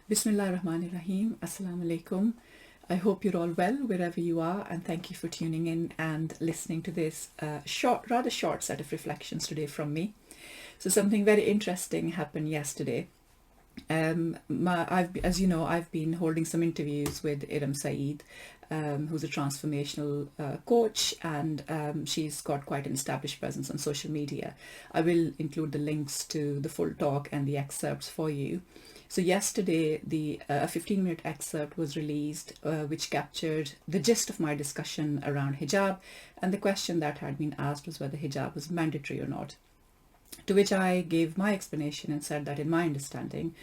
Bismillahirrahmanirrahim. Assalamu alaikum. I hope you're all well wherever you are, and thank you for tuning in and listening to this rather short set of reflections today from me. So something very interesting happened yesterday. As you know, I've been holding some interviews with Eram Saeed, who's a transformational coach, and she's got quite an established presence on social media. I will include the links to the full talk and the excerpts for you. So yesterday, a 15-minute excerpt was released, which captured the gist of my discussion around hijab, and the question that had been asked was whether hijab was mandatory or not. To which I gave my explanation and said that in my understanding,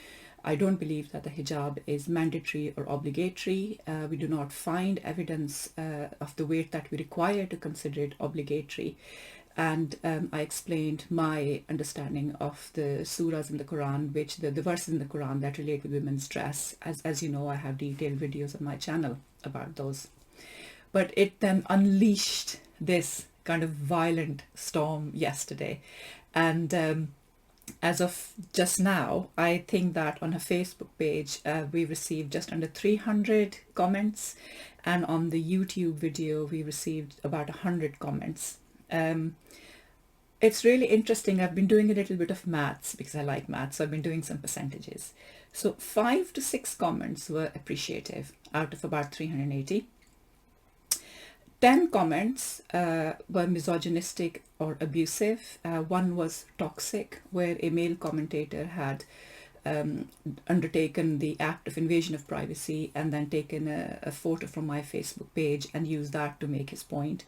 I don't believe that the hijab is mandatory or obligatory. We do not find evidence of the weight that we require to consider it obligatory. And I explained my understanding of the surahs in the Quran, which the verses in the Quran that relate with women's dress. As you know, I have detailed videos on my channel about those. But it then unleashed this kind of violent storm yesterday. And as of just now, I think that on her Facebook page, we received just under 300 comments. And on the YouTube video, we received about 100 comments. It's really interesting. I've been doing a little bit of maths because I like maths. So I've been doing some percentages. So 5 to 6 comments were appreciative out of about 380. 10 comments were misogynistic or abusive. One was toxic, where a male commentator had undertaken the act of invasion of privacy and then taken a photo from my Facebook page and used that to make his point.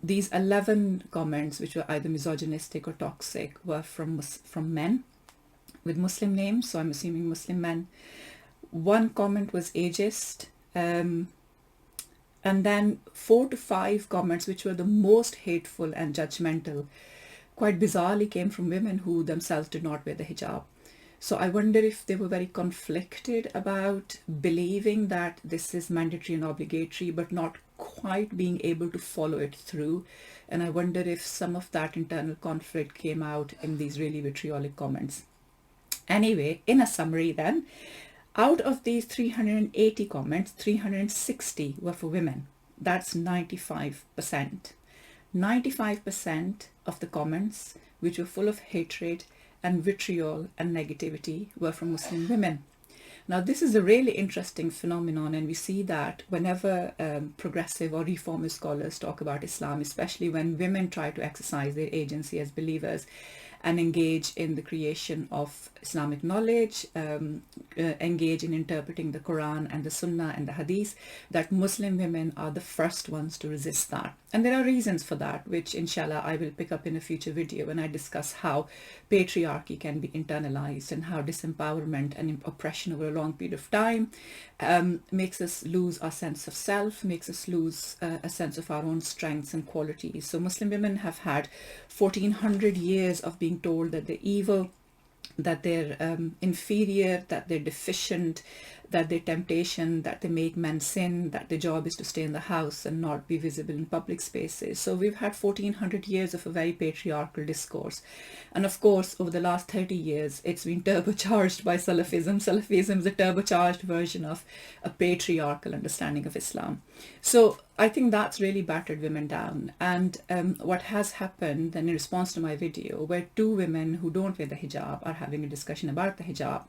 These 11 comments, which were either misogynistic or toxic, were from men with Muslim names, so I'm assuming Muslim men. One comment was ageist. And then 4 to 5 comments, which were the most hateful and judgmental, quite bizarrely came from women who themselves did not wear the hijab. So I wonder if they were very conflicted about believing that this is mandatory and obligatory, but not quite being able to follow it through. And I wonder if some of that internal conflict came out in these really vitriolic comments. Anyway, in a summary then, out of these 380 comments, 360 were for women. That's 95%. 95% of the comments, which were full of hatred and vitriol and negativity, were from Muslim women. Now, this is a really interesting phenomenon, and we see that whenever progressive or reformist scholars talk about Islam, especially when women try to exercise their agency as believers and engage in the creation of Islamic knowledge, engage in interpreting the Quran and the Sunnah and the Hadith, that Muslim women are the first ones to resist that. And there are reasons for that, which inshallah I will pick up in a future video when I discuss how patriarchy can be internalized and how disempowerment and oppression over a long period of time makes us lose our sense of self, makes us lose a sense of our own strengths and qualities. So Muslim women have had 1400 years of being told that they're evil, that they're inferior, that they're deficient, that they're temptation, that they make men sin, that their job is to stay in the house and not be visible in public spaces. So we've had 1400 years of a very patriarchal discourse. And of course, over the last 30 years, it's been turbocharged by Salafism. Salafism is a turbocharged version of a patriarchal understanding of Islam. So I think that's really battered women down. And what has happened then in response to my video, where 2 women who don't wear the hijab are having a discussion about the hijab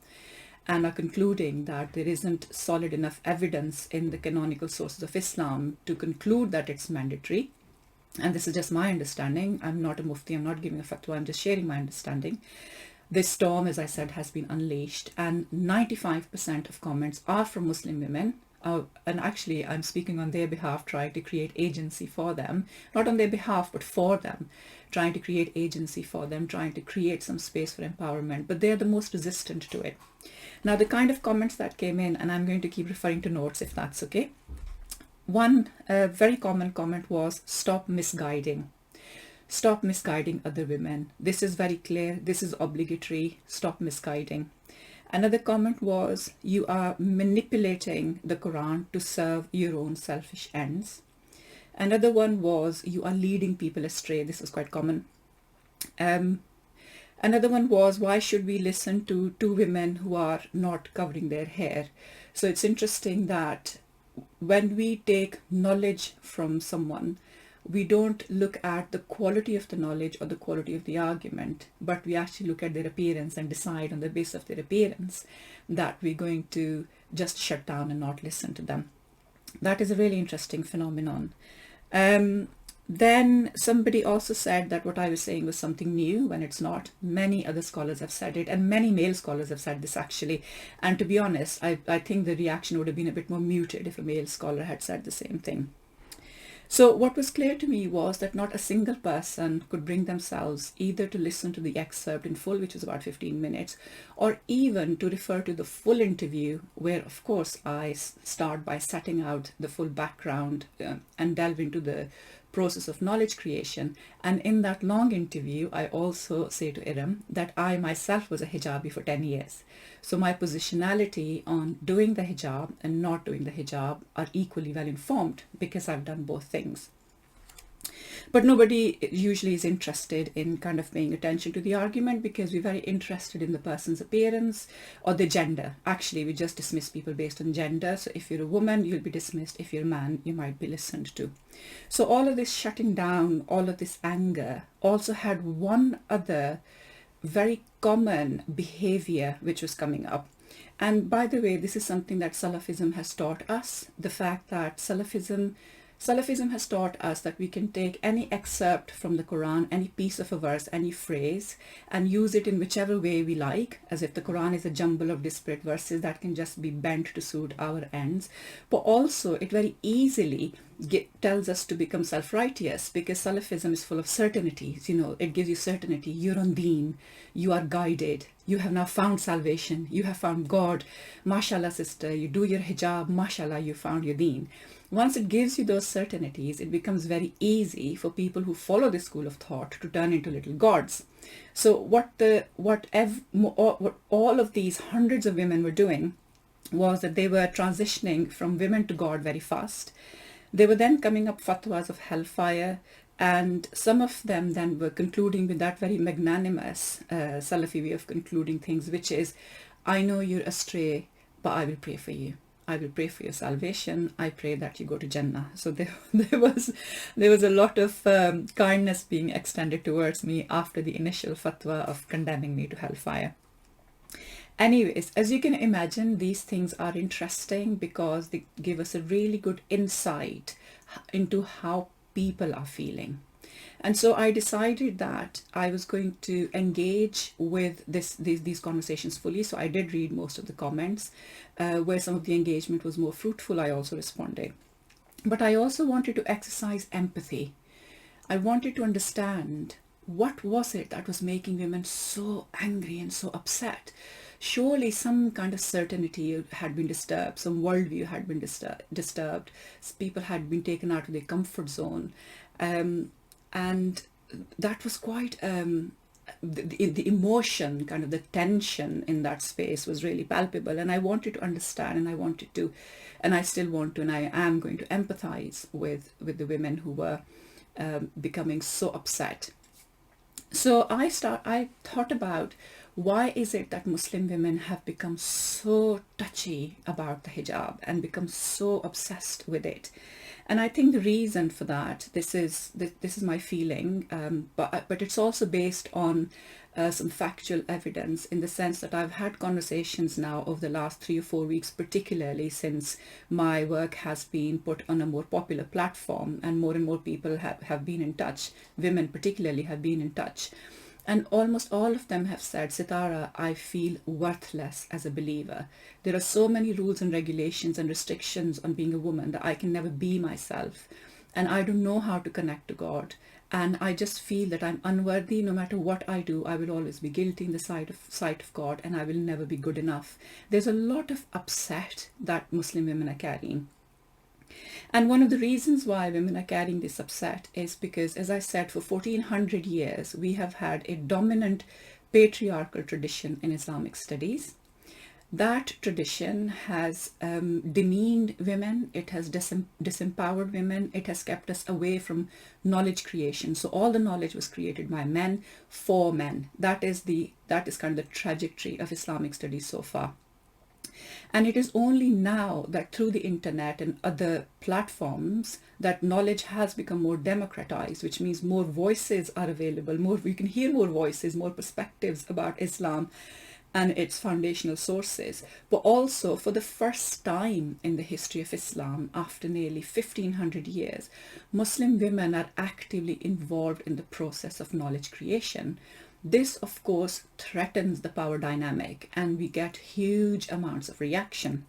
and are concluding that there isn't solid enough evidence in the canonical sources of Islam to conclude that it's mandatory. And this is just my understanding. I'm not a mufti, I'm not giving a fatwa, I'm just sharing my understanding. This storm, as I said, has been unleashed, and 95% of comments are from Muslim women. And actually, I'm speaking on their behalf, trying to create agency for them, not on their behalf, but for them, trying to create agency for them, trying to create some space for empowerment, but they're the most resistant to it. Now, the kind of comments that came in, and I'm going to keep referring to notes if that's okay. One very common comment was, stop misguiding. Stop misguiding other women. This is very clear. This is obligatory. Stop misguiding. Another comment was, you are manipulating the Quran to serve your own selfish ends. Another one was, you are leading people astray. This was quite common. Another one was, why should we listen to two women who are not covering their hair? So it's interesting that when we take knowledge from someone, we don't look at the quality of the knowledge or the quality of the argument, but we actually look at their appearance and decide on the basis of their appearance that we're going to just shut down and not listen to them. That is a really interesting phenomenon. Then somebody also said that what I was saying was something new when it's not. Many other scholars have said it, and many male scholars have said this actually. And to be honest, I think the reaction would have been a bit more muted if a male scholar had said the same thing. So what was clear to me was that not a single person could bring themselves either to listen to the excerpt in full, which was about 15 minutes, or even to refer to the full interview, where of course I start by setting out the full background and delve into the process of knowledge creation. And in that long interview, I also say to Eram that I myself was a hijabi for 10 years. So my positionality on doing the hijab and not doing the hijab are equally well informed because I've done both things. But nobody usually is interested in kind of paying attention to the argument because we're very interested in the person's appearance or the gender. Actually, we just dismiss people based on gender. So if you're a woman, you'll be dismissed. If you're a man, you might be listened to. So all of this shutting down, all of this anger also had one other very common behavior which was coming up. And by the way, this is something that Salafism has taught us, the fact that Salafism has taught us that we can take any excerpt from the Quran, any piece of a verse, any phrase, and use it in whichever way we like, as if the Quran is a jumble of disparate verses that can just be bent to suit our ends. But also, it very easily tells us to become self-righteous because Salafism is full of certainties. It gives you certainty. You're on deen. You are guided. You have now found salvation. You have found God. Mashallah, sister, you do your hijab. Mashallah, you found your deen. Once it gives you those certainties, it becomes very easy for people who follow this school of thought to turn into little gods. So what all of these hundreds of women were doing was that they were transitioning from women to God very fast. They were then coming up fatwas of hellfire, and some of them then were concluding with that very magnanimous Salafi way of concluding things, which is, I know you're astray, but I will pray for you. I will pray for your salvation. I pray that you go to Jannah. So there was a lot of kindness being extended towards me after the initial fatwa of condemning me to hellfire. Anyways, as you can imagine, these things are interesting because they give us a really good insight into how people are feeling. And so I decided that I was going to engage with these conversations fully. So I did read most of the comments. Where some of the engagement was more fruitful, I also responded. But I also wanted to exercise empathy. I wanted to understand what was it that was making women so angry and so upset. Surely some kind of certainty had been disturbed, some worldview had been disturbed, people had been taken out of their comfort zone. And that was quite, the emotion, kind of the tension in that space was really palpable. And I wanted to understand, and I still want to, and I am going to empathize with the women who were becoming so upset. So I thought about, why is it that Muslim women have become so touchy about the hijab and become so obsessed with it? And I think the reason for that, this is my feeling, but it's also based on some factual evidence, in the sense that I've had conversations now over the last 3 or 4 weeks, particularly since my work has been put on a more popular platform and more people have been in touch, women particularly have been in touch. And almost all of them have said, Sitara, I feel worthless as a believer. There are so many rules and regulations and restrictions on being a woman that I can never be myself. And I don't know how to connect to God. And I just feel that I'm unworthy. No matter what I do, I will always be guilty in the sight of God, and I will never be good enough. There's a lot of upset that Muslim women are carrying. And one of the reasons why women are carrying this upset is because, as I said, for 1400 years, we have had a dominant patriarchal tradition in Islamic studies. That tradition has demeaned women, it has disempowered women, it has kept us away from knowledge creation. So all the knowledge was created by men for men. That is kind of the trajectory of Islamic studies so far. And it is only now that through the internet and other platforms that knowledge has become more democratized, which means more voices are available, we can hear more voices, more perspectives about Islam and its foundational sources. But also, for the first time in the history of Islam, after nearly 1500 years, Muslim women are actively involved in the process of knowledge creation. This, of course, threatens the power dynamic, and we get huge amounts of reaction.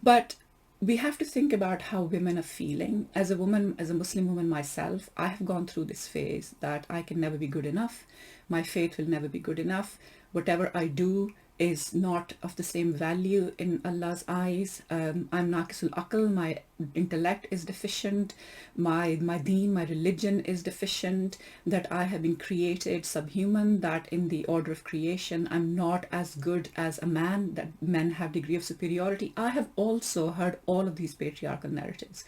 But we have to think about how women are feeling. As a woman, as a Muslim woman myself, I have gone through this phase that I can never be good enough. My faith will never be good enough. Whatever I do is not of the same value in Allah's eyes. I'm naqisul aql, my intellect is deficient, my deen, my religion is deficient, that I have been created subhuman, that in the order of creation I'm not as good as a man, that men have degree of superiority. I have also heard all of these patriarchal narratives.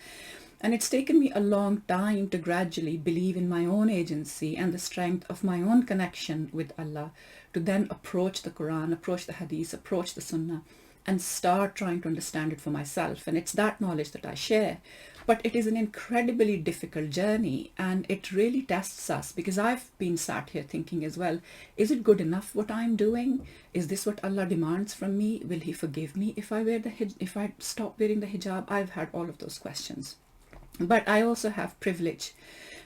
And it's taken me a long time to gradually believe in my own agency and the strength of my own connection with Allah, to then approach the Quran, approach the Hadith, approach the Sunnah, and start trying to understand it for myself. And it's that knowledge that I share. But it is an incredibly difficult journey, and it really tests us, because I've been sat here thinking as well, is it good enough what I'm doing? Is this what Allah demands from me? Will He forgive me if I stop wearing the hijab? I've had all of those questions. But I also have privilege.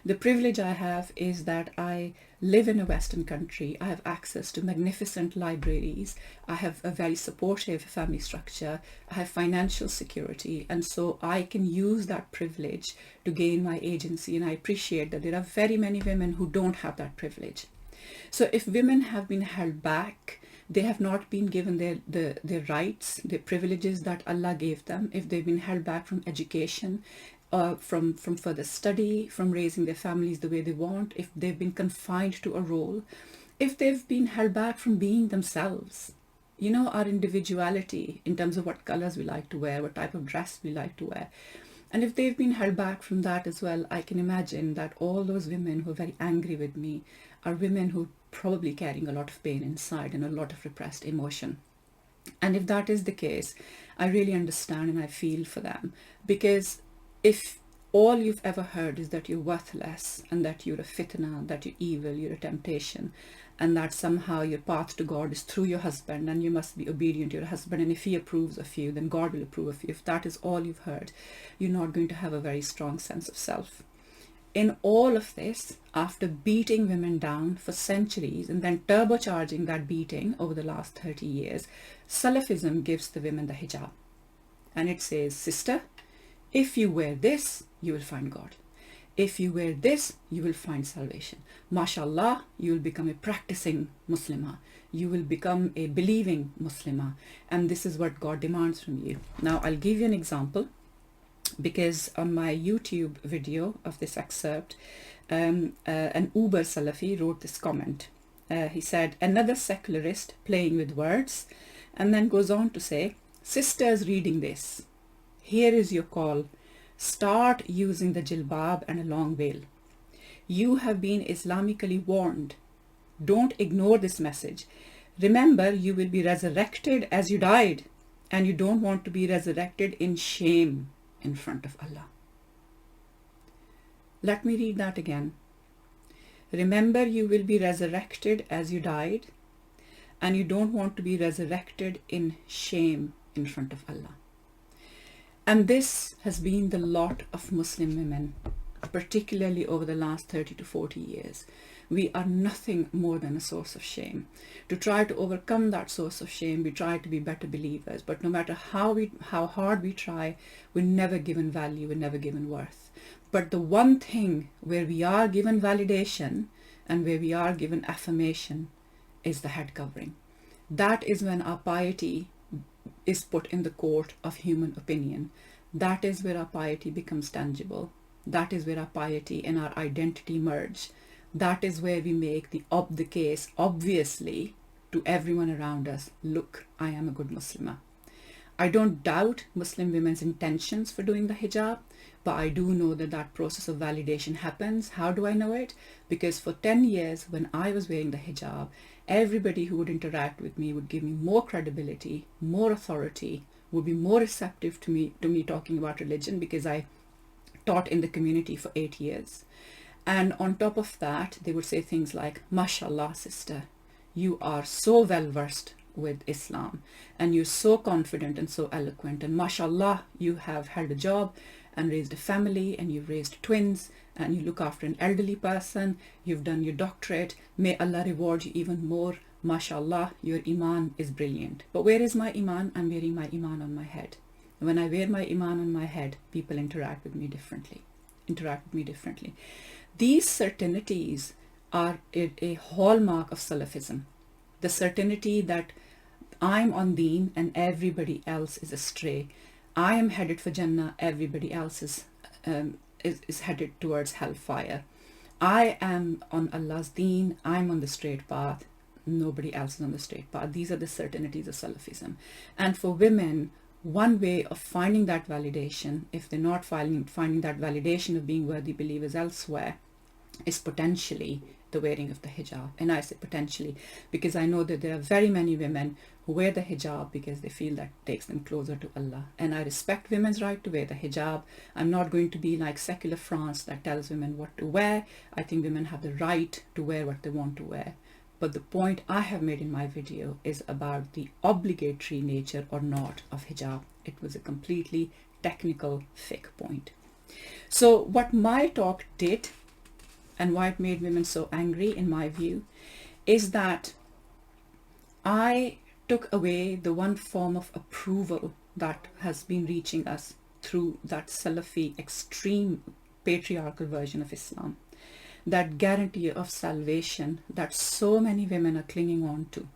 The privilege I have is that I live in a Western country. I have access to magnificent libraries. I have a very supportive family structure. I have financial security. And so I can use that privilege to gain my agency. And I appreciate that there are very many women who don't have that privilege. So if women have been held back, they have not been given their rights, their privileges that Allah gave them, if they've been held back from education, from further study, from raising their families the way they want, if they've been confined to a role, if they've been held back from being themselves, our individuality in terms of what colors we like to wear, what type of dress we like to wear. And if they've been held back from that as well, I can imagine that all those women who are very angry with me are women who are probably carrying a lot of pain inside and a lot of repressed emotion. And if that is the case, I really understand and I feel for them, because if all you've ever heard is that you're worthless and that you're a fitna, that you're evil, you're a temptation, and that somehow your path to God is through your husband and you must be obedient to your husband, and if he approves of you, then God will approve of you. If that is all you've heard, you're not going to have a very strong sense of self. In all of this, after beating women down for centuries and then turbocharging that beating over the last 30 years, Salafism gives the women the hijab. And it says, sister, if you wear this, you will find God. If you wear this, you will find salvation. MashaAllah, you will become a practicing Muslimah. You will become a believing Muslimah. And this is what God demands from you. Now, I'll give you an example, because on my YouTube video of this excerpt, an Uber Salafi wrote this comment. He said, another secularist playing with words, and then goes on to say, sisters reading this, here is your call. Start using the jilbab and a long veil. You have been Islamically warned. Don't ignore this message. Remember, you will be resurrected as you died, and you don't want to be resurrected in shame in front of Allah. Let me read that again. Remember, you will be resurrected as you died, and you don't want to be resurrected in shame in front of Allah. And this has been the lot of Muslim women, particularly over the last 30 to 40 years. We are nothing more than a source of shame. To try to overcome that source of shame, we try to be better believers. But no matter how hard we try, we're never given value, we're never given worth. But the one thing where we are given validation and where we are given affirmation is the head covering. That is when our piety is put in the court of human opinion. That is where our piety becomes tangible. That is where our piety and our identity merge. That is where we make the case obviously to everyone around us, look, I am a good Muslimah. I don't doubt Muslim women's intentions for doing the hijab, but I do know that that process of validation happens. How do I know it? Because for 10 years when I was wearing the hijab, everybody who would interact with me would give me more credibility, more authority, would be more receptive to me talking about religion, because I taught in the community for 8 years. And on top of that, they would say things like, "Mashallah, sister, you are so well versed with Islam, and you're so confident and so eloquent, and mashallah, you have held a job and raised a family, and you've raised twins, and you look after an elderly person, you've done your doctorate, may Allah reward you even more, mashallah, your iman is brilliant." But where is my iman? I'm wearing my iman on my head. When I wear my iman on my head, people interact with me differently. These certainties are a hallmark of Salafism. The certainty that I'm on deen and everybody else is astray. I am headed for Jannah, everybody else is headed towards hellfire. I am on Allah's deen, I'm on the straight path, nobody else is on the straight path. These are the certainties of Salafism. And for women, one way of finding that validation, if they're not finding that validation of being worthy believers elsewhere, is potentially the wearing of the hijab. And I say potentially because I know that there are very many women who wear the hijab because they feel that takes them closer to Allah. And I respect women's right to wear the hijab. I'm not going to be like secular France that tells women what to wear. I think women have the right to wear what they want to wear. But the point I have made in my video is about the obligatory nature or not of hijab. It was a completely technical, fake point. So what my talk did, and why it made women so angry in my view, is that I took away the one form of approval that has been reaching us through that Salafi extreme patriarchal version of Islam, that guarantee of salvation that so many women are clinging on to.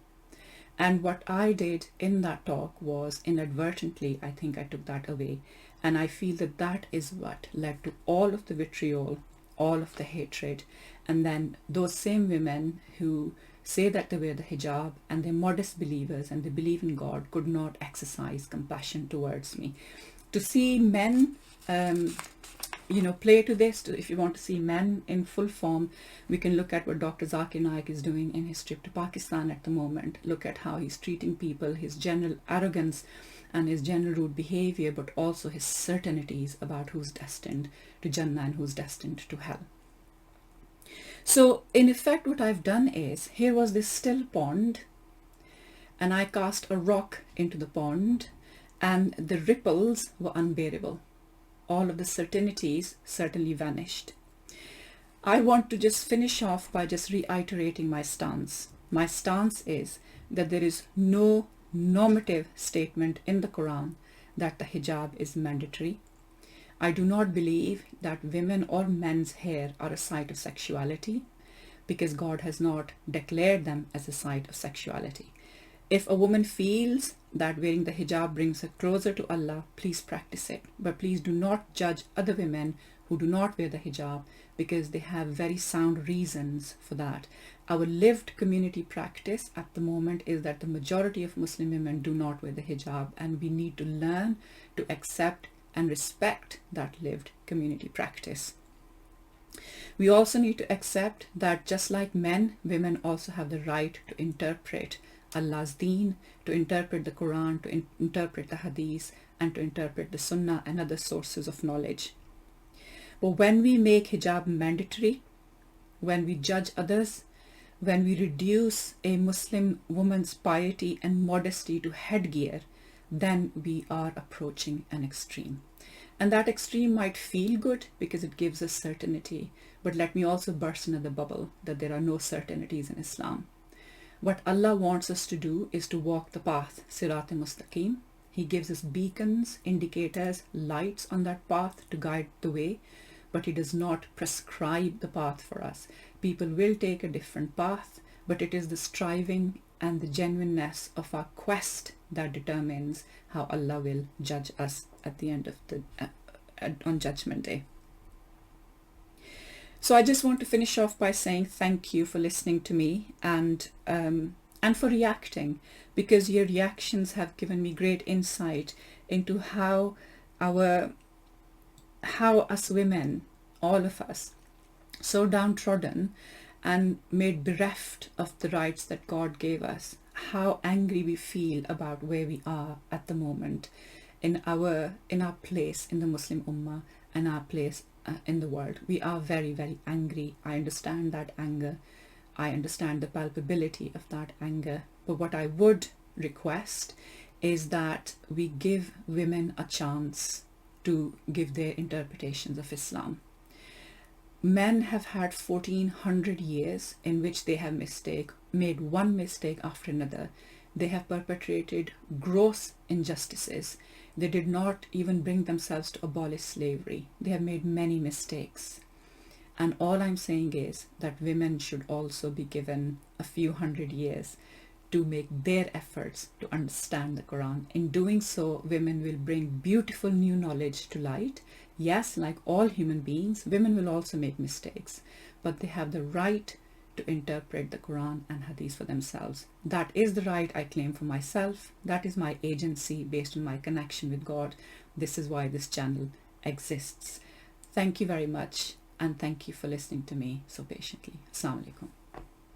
And what I did in that talk was inadvertently, I think I took that away. And I feel that that is what led to all of the vitriol, all of the hatred. And then those same women who say that they wear the hijab and they're modest believers and they believe in God could not exercise compassion towards me. To see men play to this, if you want to see men in full form, we can look at what Dr. Zakir Naik is doing in his trip to Pakistan at the moment. Look at how he's treating people, his general arrogance and his general rude behavior, but also his certainties about who's destined to Jannah and who's destined to hell. So in effect, what I've done is, here was this still pond, and I cast a rock into the pond, and the ripples were unbearable. All of the certainties certainly vanished. I want to just finish off by just reiterating my stance. My stance is that there is no normative statement in the Quran that the hijab is mandatory. I do not believe that women or men's hair are a site of sexuality, because God has not declared them as a site of sexuality. If a woman feels that wearing the hijab brings her closer to Allah, please practice it. But please do not judge other women who do not wear the hijab, because they have very sound reasons for that. Our lived community practice at the moment is that the majority of Muslim women do not wear the hijab, and we need to learn to accept and respect that lived community practice. We also need to accept that just like men, women also have the right to interpret Allah's deen, to interpret the Quran, to interpret the Hadith, and to interpret the Sunnah and other sources of knowledge. But when we make hijab mandatory, when we judge others, when we reduce a Muslim woman's piety and modesty to headgear, then we are approaching an extreme. And that extreme might feel good because it gives us certainty, but let me also burst another bubble that there are no certainties in Islam. What Allah wants us to do is to walk the path, Sirat Mustaqim. He gives us beacons, indicators, lights on that path to guide the way, but He does not prescribe the path for us. People will take a different path, but it is the striving and the genuineness of our quest that determines how Allah will judge us at the end of on Judgment Day. So I just want to finish off by saying thank you for listening to me, and and for reacting, because your reactions have given me great insight into how us women, all of us, so downtrodden and made bereft of the rights that God gave us, how angry we feel about where we are at the moment in our place in the Muslim Ummah and our place in the world. We are very, very angry. I understand that anger. I understand the palpability of that anger. But what I would request is that we give women a chance to give their interpretations of Islam. Men have had 1400 years in which they have made one mistake after another. They have perpetrated gross injustices. They did not even bring themselves to abolish slavery. They have made many mistakes. And all I'm saying is that women should also be given a few hundred years to make their efforts to understand the Quran. In doing so, women will bring beautiful new knowledge to light. Yes, like all human beings, women will also make mistakes, but they have the right to interpret the Quran and Hadith for themselves. That is the right I claim for myself. That is my agency based on my connection with God. This is why this channel exists. Thank you very much, and thank you for listening to me so patiently. Assalamu alaikum.